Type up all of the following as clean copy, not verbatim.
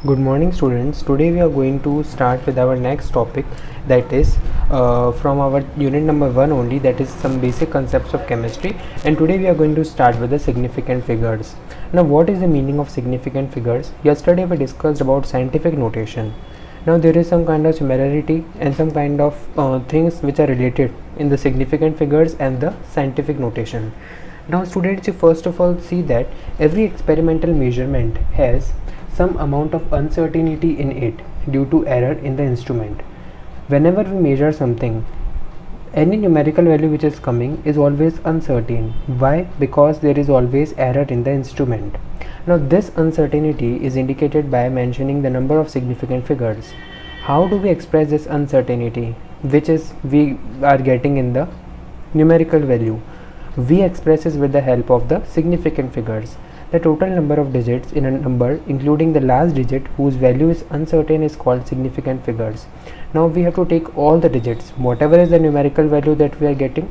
Good morning students. Today we are going to start with our next topic, that is from our unit number 1 only, that is some basic concepts of chemistry, and today we are going to start with the significant figures. Now what is the meaning of significant figures? Yesterday we discussed about scientific notation. Now there is some kind of similarity and some kind of things which are related in the significant figures and the scientific notation. Now students, you first of all see that every experimental measurement has some amount of uncertainty in it due to error in the instrument. Whenever we measure something, any numerical value which is coming is always uncertain. Why? Because there is always error in the instrument. Now this uncertainty is indicated by mentioning the number of significant figures. How do we express this uncertainty, which is we are getting in the numerical value? We express this with the help of the significant figures. The total number of digits in a number, including the last digit whose value is uncertain, is called significant figures. Now we have to take all the digits, whatever is the numerical value that we are getting,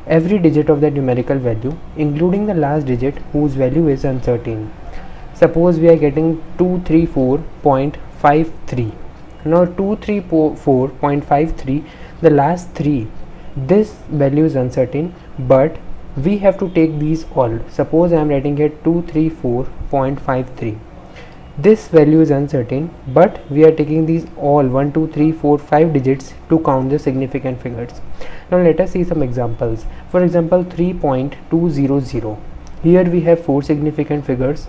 every digit of that numerical value, including the last digit whose value is uncertain. Suppose we are getting 234.53. Now 234.53, the last 3, this value is uncertain, but we have to take these all. Suppose I am writing here 234.53. This value is uncertain, but we are taking these all 1 2 3 4 5 digits to count the significant figures. Now let us see some examples. For example, 3.200. Here we have 4 significant figures,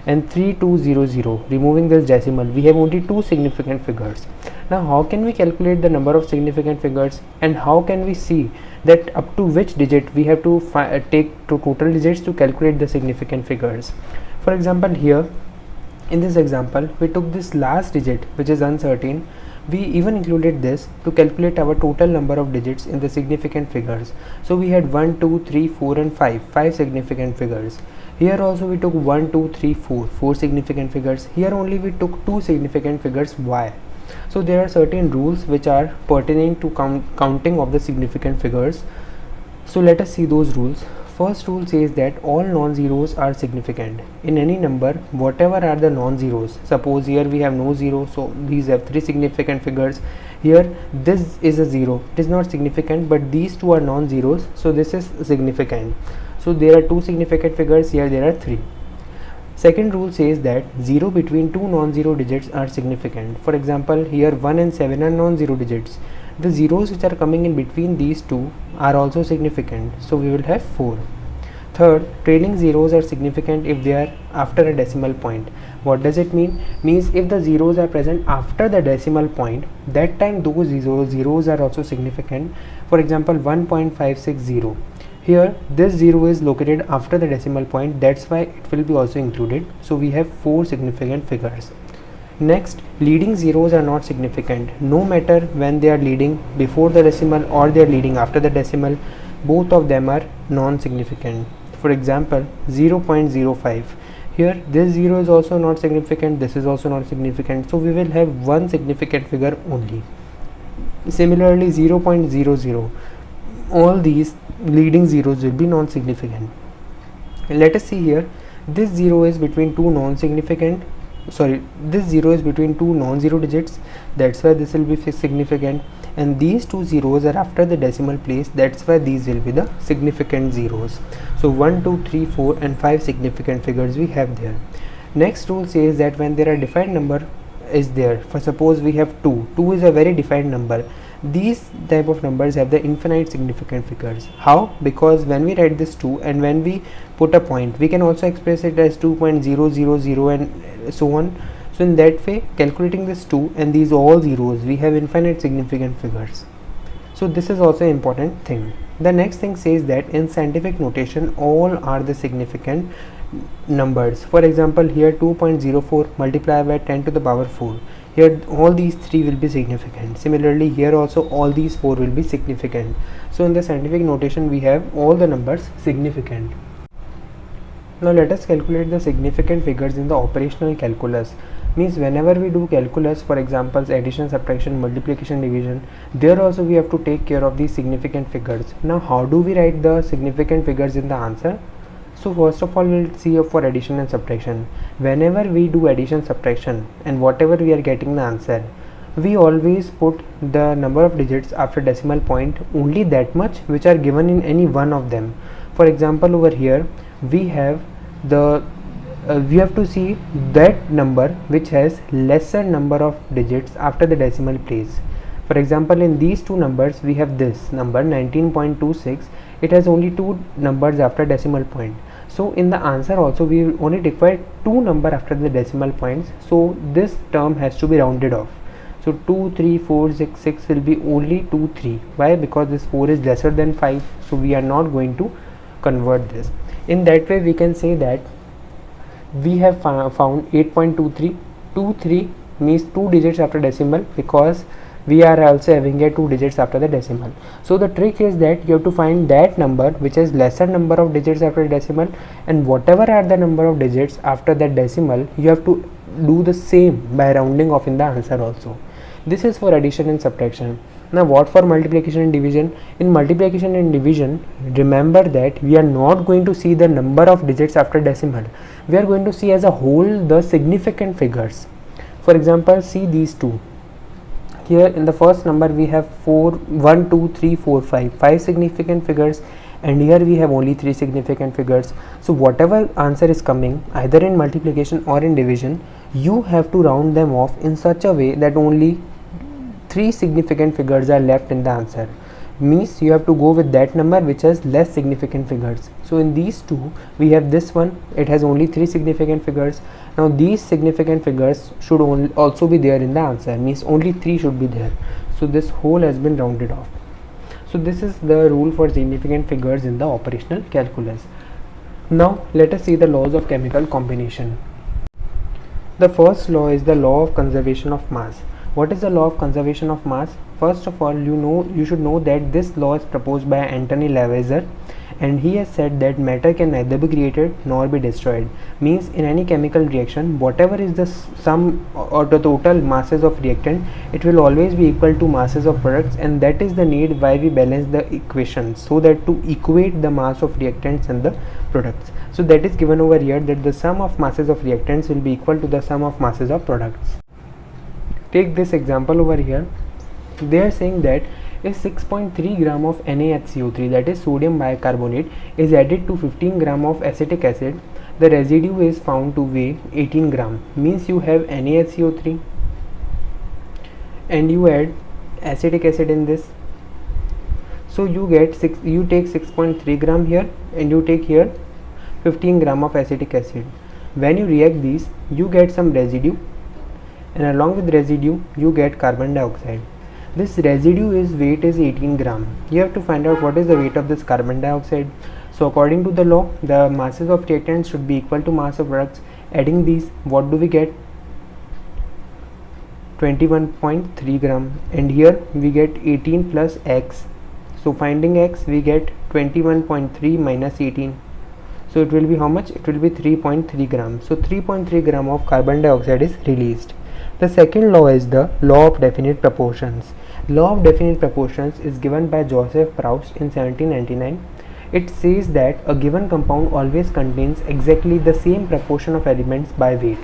and 3200, removing this decimal, we have only 2 significant figures. Now how can we calculate the number of significant figures, and how can we see that up to which digit we have to take to total digits to calculate the significant figures? For example, here in this example we took this last digit which is uncertain. We even included this to calculate our total number of digits in the significant figures. So we had 1 2 3 4 and 5 significant figures. Here also we took 1 2 3 4 significant figures. Here only we took 2 significant figures. Why? So there are certain rules which are pertaining to counting of the significant figures. So let us see those rules. First rule says that all non-zeros are significant. In any number, whatever are the non-zeros, suppose here we have no zero, so these have 3 significant figures. Here this is a 0, it is not significant, but these 2 are non-zeros, so this is significant. So there are 2 significant figures, here there are 3. Second rule says that 0 between 2 non-zero digits are significant. For example, here 1 and 7 are non-zero digits. The zeros which are coming in between these two are also significant, so we will have 4. Third, trailing zeros are significant if they are after a decimal point. What does it mean? Means if the zeros are present after the decimal point, that time those zeros are also significant. For example, 1.560. Here this 0 is located after the decimal point, that's why it will be also included. So we have 4 significant figures. Next, leading zeros are not significant. No matter when they are leading before the decimal or they are leading after the decimal, both of them are non-significant. For example, 0.05. Here this 0 is also not significant, this is also not significant, so we will have one significant figure only. Similarly, 0.00, all these leading zeros will be non-significant. Let us see here, this 0 is between two non-significant, this 0 is between two non-zero digits, that's why this will be significant, and these 2 zeros are after the decimal place, that's why these will be the significant zeros. So 1 2 3 4 and 5 significant figures we have there. Next rule says that when there are defined number is there, for suppose we have 2 is a very defined number, these type of numbers have the infinite significant figures. How? Because when we write this 2 and when we put a point, we can also express it as 2.000 and so on. So in that way, calculating this 2 and these all zeros, we have infinite significant figures. So this is also an important thing. The next thing says that in scientific notation, all are the significant numbers. For example, here 2.04 multiplied by 10 to the power 4. Here all these 3 will be significant. Similarly, here also all these 4 will be significant. So in the scientific notation, we have all the numbers significant. Now let us calculate the significant figures in the operational calculus. Means whenever we do calculus, for example addition, subtraction, multiplication, division, there also we have to take care of these significant figures. Now how do we write the significant figures in the answer? So first of all, we'll see for addition and subtraction. Whenever we do addition subtraction and whatever we are getting the answer, we always put the number of digits after decimal point only that much which are given in any one of them. For example, over here we have the we have to see that number which has lesser number of digits after the decimal place. For example, in these two numbers we have this number 19.26. It has only two numbers after decimal point. So in the answer also we only require two number after the decimal points, so this term has to be rounded off. So 2 3 4 6 6 will be only 2 3. Why? Because this 4 is lesser than 5, so we are not going to convert this. In that way we can say that we have found 8.23. 23 means 2 digits after decimal, because we are also having a 2 digits after the decimal. So the trick is that you have to find that number which has lesser number of digits after decimal, and whatever are the number of digits after that decimal, you have to do the same by rounding off in the answer also. This is for addition and subtraction. Now what for multiplication and division? In multiplication and division, remember that we are not going to see the number of digits after decimal. We are going to see as a whole the significant figures. For example, see these two. Here in the first number we have 1 2 3 4 5 significant figures, and here we have only 3 significant figures. So whatever answer is coming either in multiplication or in division, you have to round them off in such a way that only 3 significant figures are left in the answer. Means you have to go with that number which has less significant figures. So in these two we have this one, it has only 3 significant figures. Now these significant figures should also be there in the answer, means only 3 should be there. So this whole has been rounded off. So this is the rule for significant figures in the operational calculus. Now let us see the laws of chemical combination. The first law is the law of conservation of mass. What is the law of conservation of mass? First of all, you should know that this law is proposed by Anthony Lavoisier, and he has said that matter can neither be created nor be destroyed. Means in any chemical reaction, whatever is the sum or the total masses of reactant, it will always be equal to masses of products, and that is the need why we balance the equations, so that to equate the mass of reactants and the products. So that is given over here, that the sum of masses of reactants will be equal to the sum of masses of products. Take this example over here. They are saying that if 6.3 gram of NaHCO3, that is sodium bicarbonate, is added to 15 gram of acetic acid, the residue is found to weigh 18 gram. Means you have NaHCO3 and you add acetic acid in this, so you get you take 6.3 gram here and you take here 15 gram of acetic acid. When you react these, you get some residue, and along with residue you get carbon dioxide. This residue weight is 18 gram. You have to find out what is the weight of this carbon dioxide. So according to the law, the masses of reactants should be equal to mass of products. Adding these, what do we get? 21.3 gram, and here we get 18 plus x. So finding x, we get 21.3 minus 18. So it will be how much? It will be 3.3 grams. So 3.3 gram of carbon dioxide is released. The second law is the law of definite proportions. Law of definite proportions is given by Joseph Proust in 1799. It says that a given compound always contains exactly the same proportion of elements by weight.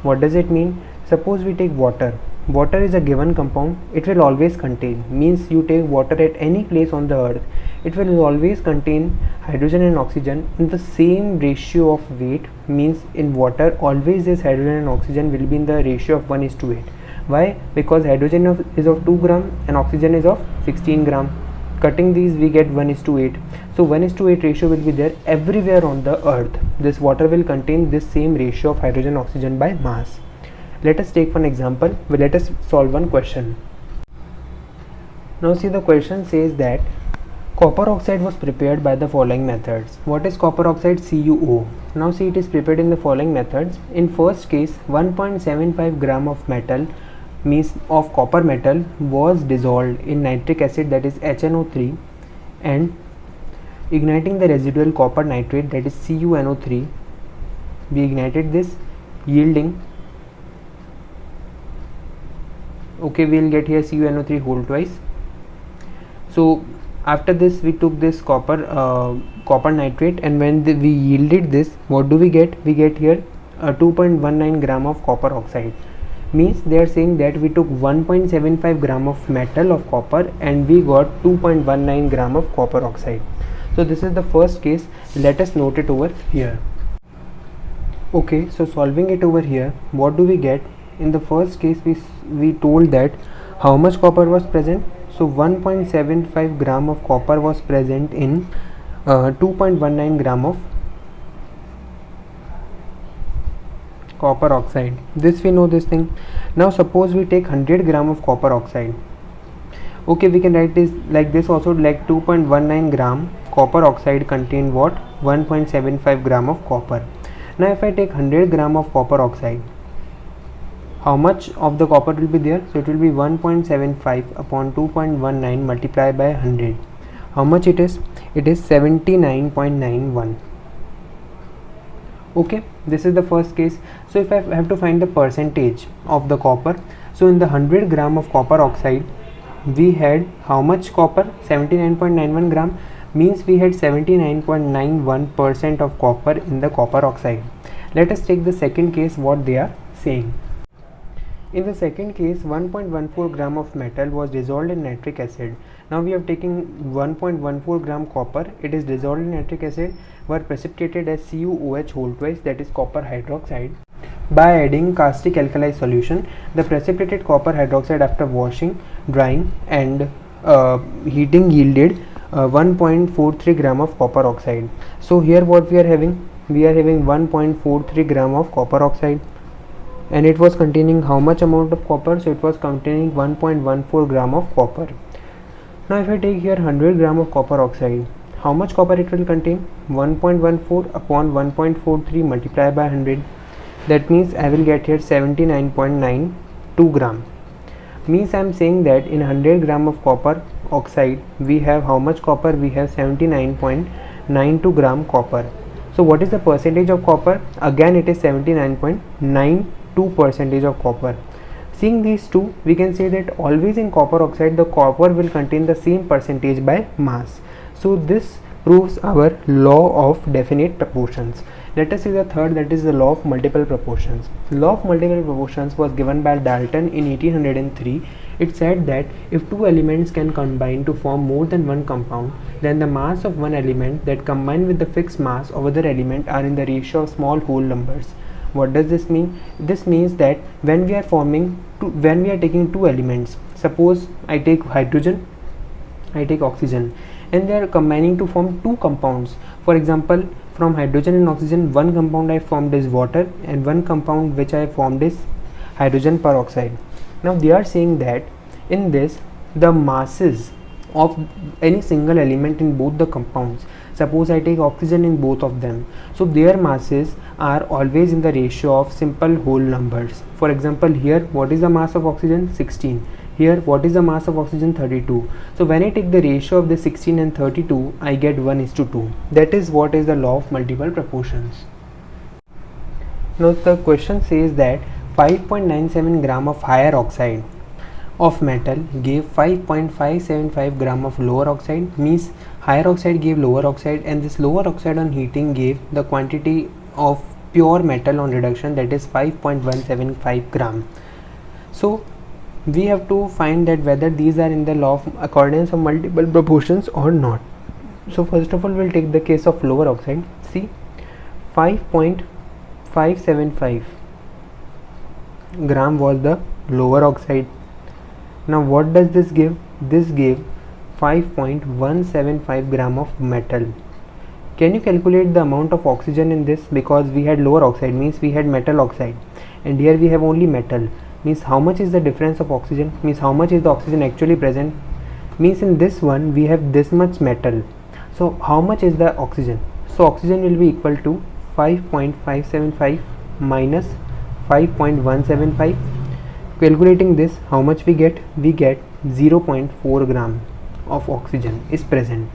What does it mean? Suppose we take water. Water is a given compound. It will always contain, means you take water at any place on the earth, it will always contain hydrogen and oxygen in the same ratio of weight. Means in water always this hydrogen and oxygen will be in the ratio of 1:8. Why? Because hydrogen is of 2 gram and oxygen is of 16 gram. Cutting these we get 1:8. So 1:8 ratio will be there everywhere on the earth. This water will contain this same ratio of hydrogen oxygen by mass. Let us take one example. Let us solve one question. Now see, the question says that copper oxide was prepared by the following methods. What is copper oxide? CuO. Now see, it is prepared in the following methods. In first case, 1.75 gram of metal, means of copper metal, was dissolved in nitric acid, that is HNO3, and igniting the residual copper nitrate, that is CuNO3. We ignited this, yielding, okay, we will get here CuNO3 whole twice. So after this we took this copper nitrate, and when we yielded this, what do we get? We get here 2.19 gram of copper oxide. Means they are saying that we took 1.75 gram of metal of copper and we got 2.19 gram of copper oxide. So this is the first case. Let us note it over here. Okay, so solving it over here, what do we get? In the first case we told that how much copper was present. So 1.75 gram of copper was present in 2.19 gram of copper oxide. This we know this thing. Now suppose we take 100 gram of copper oxide. Okay, we can write this like this also, like 2.19 gram copper oxide contain what? 1.75 gram of copper. Now if I take 100 gram of copper oxide, how much of the copper will be there? So it will be 1.75 upon 2.19 multiplied by 100. How much it is? It is 79.91. Okay, this is the first case. So if I have to find the percentage of the copper, so in the 100 gram of copper oxide we had how much copper? 79.91 gram. Means we had 79.91% of copper in the copper oxide. Let us take the second case, what they are saying. In the second case, 1.14 gram of metal was dissolved in nitric acid. Now we have taken 1.14 gram copper, it is dissolved in nitric acid, were precipitated as CuOH whole twice, that is copper hydroxide. By adding caustic alkali solution, the precipitated copper hydroxide after washing, drying and heating yielded 1.43 gram of copper oxide. So here what we are having? We are having 1.43 gram of copper oxide, and it was containing how much amount of copper? So it was containing 1.14 gram of copper. Now if I take here 100 gram of copper oxide, how much copper it will contain? 1.14 upon 1.43 multiplied by 100. That means I will get here 79.92 gram. Means I am saying that in 100 gram of copper oxide we have how much copper? We have 79.92 gram copper. So what is the percentage of copper? Again it is 79.92 percentage of copper. Seeing these two, we can say that always in copper oxide the copper will contain the same percentage by mass. So this proves our law of definite proportions. Let us see the third, that is the law of multiple proportions. Law of multiple proportions was given by Dalton in 1803. It said that if two elements can combine to form more than one compound, then the mass of one element that combine with the fixed mass of other element are in the ratio of small whole numbers. What does this mean? This means that when we are taking two elements, suppose I take hydrogen, I take oxygen, and they are combining to form two compounds. For example, from hydrogen and oxygen, one compound I formed is water and one compound which I formed is hydrogen peroxide. Now they are saying that in this the masses of any single element in both the compounds, suppose I take oxygen in both of them, so their masses are always in the ratio of simple whole numbers. For example, here what is the mass of oxygen? 16. Here what is the mass of oxygen? 32. So when I take the ratio of the 16 and 32, I get 1:2. That is what is the law of multiple proportions. Now the question says that 5.97 gram of higher oxide of metal gave 5.575 gram of lower oxide. Means higher oxide gave lower oxide, and this lower oxide on heating gave the quantity of pure metal on reduction, that is 5.175 gram. So we have to find that whether these are in the law of accordance of multiple proportions or not. So first of all we'll take the case of lower oxide. See, 5.575 gram was the lower oxide. Now what does this give? This gave 5.175 gram of metal. Can you calculate the amount of oxygen in this? Because we had lower oxide, means we had metal oxide, and here we have only metal. Means how much is the difference of oxygen? Means how much is the oxygen actually present? Means in this one we have this much metal. So how much is the oxygen? So oxygen will be equal to 5.575 minus 5.175. Calculating this, how much we get? We get 0.4 gram of oxygen is present.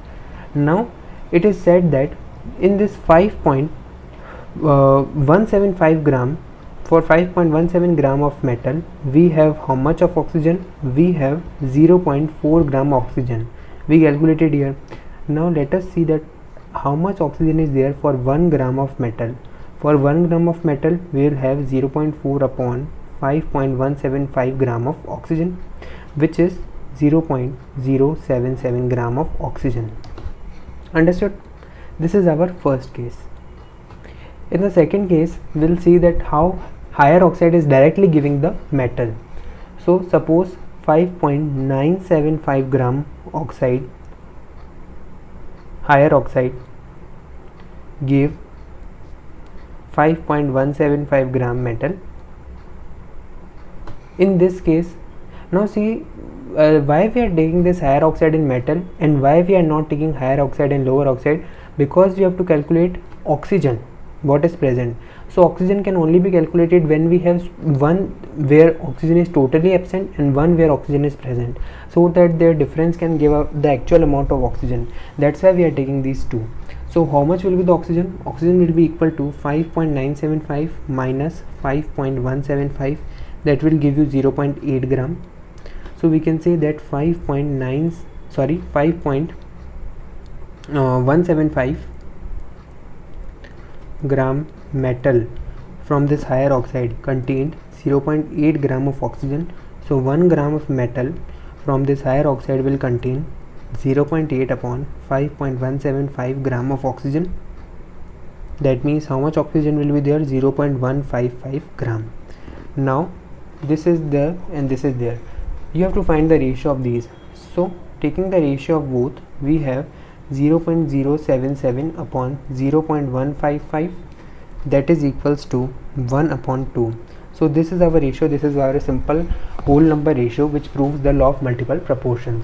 Now it is said that in this 5.175 gram, for 5.17 gram of metal we have how much of oxygen? We have 0.4 gram oxygen. we calculated here. Now let us see that how much oxygen is there for 1 gram of metal. For 1 gram of metal we will have 0.4 upon 5.175 gram of oxygen, which is 0.077 gram of oxygen. Understood? This is our first case. In the second case we'll see that how higher oxide is directly giving the metal. So suppose 5.975 gram oxide, higher oxide give 5.175 gram metal. In this case, now see why we are taking this higher oxide in metal and why we are not taking higher oxide and lower oxide, because we have to calculate oxygen what is present. So oxygen can only be calculated when we have one where oxygen is totally absent and one where oxygen is present, so that their difference can give up the actual amount of oxygen. That's why we are taking these two. So how much will be the oxygen? Oxygen will be equal to 5.975 minus 5.175, that will give you 0.8 gram. So we can say that 5.175 gram metal from this higher oxide contained 0.8 gram of oxygen. So 1 gram of metal from this higher oxide will contain 0.8 upon 5.175 gram of oxygen. That means how much oxygen will be there? 0.155 gram. Now this is there and this is there. You have to find the ratio of these. So taking the ratio of both, we have 0.077 upon 0.155, that is equals to 1 upon 2. So this is our ratio. This is our simple whole number ratio which proves the law of multiple proportions.